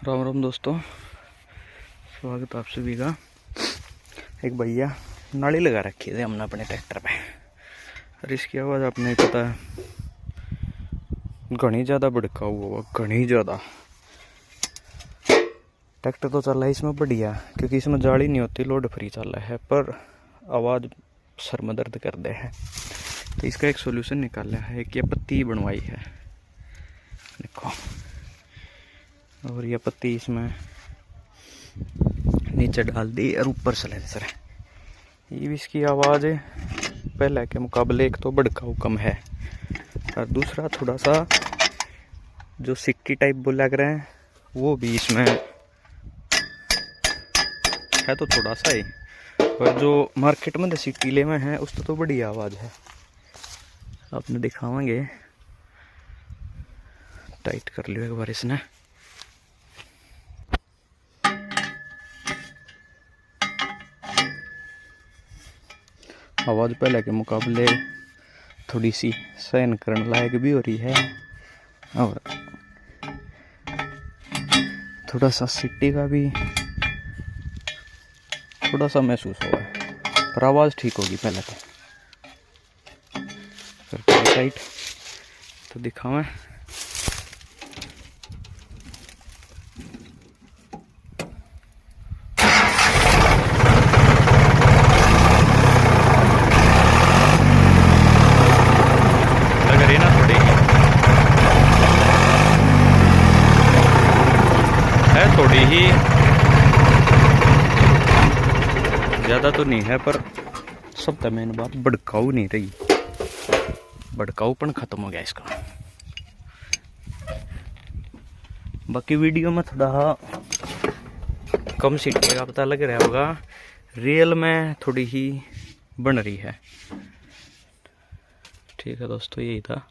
राम राम दोस्तों, स्वागत है आप सभी का। एक भैया नाली लगा रखी थी हमने अपने ट्रैक्टर पे, और इसकी आवाज़ आपने पता है घनी ज़्यादा भड़का हुआ, घनी ज़्यादा। ट्रैक्टर तो चल रहा है इसमें बढ़िया, क्योंकि इसमें जाली नहीं होती, लोड फ्री चल रहा है, पर आवाज़ सर में दर्द कर दे है। तो इसका एक सोल्यूशन निकाला है कि ये पत्ती बनवाई है, देखो। और ये पत्ती इसमें नीचे डाल दी और ऊपर सिलेंसर है। ये इसकी आवाज़ पहले के मुकाबले एक तो भड़काऊ कम है, और दूसरा थोड़ा सा जो सिक्की टाइप बोल लग रहे हैं वो भी इसमें है, तो थोड़ा सा ही। और जो मार्केट में देसी टीले में है उसको तो बड़ी आवाज़ है। आपने दिखावांगे, टाइट कर लियो एक बार इसने। आवाज़ पहले के मुकाबले थोड़ी सी सहन करने लायक भी हो रही है, और थोड़ा सा सिटी का भी थोड़ा सा महसूस हुआ है, पर आवाज़ ठीक होगी पहले तो। करते टाइट तो दिखावें। थोड़ी ही ज़्यादा तो नहीं है, पर सबसे मेन बात भड़काऊ नहीं रही, भड़काऊपन खत्म हो गया इसका। बाकी वीडियो में थोड़ा कम सीटी का पता लग रहा होगा, रियल में थोड़ी ही बन रही है। ठीक है दोस्तों, यही था।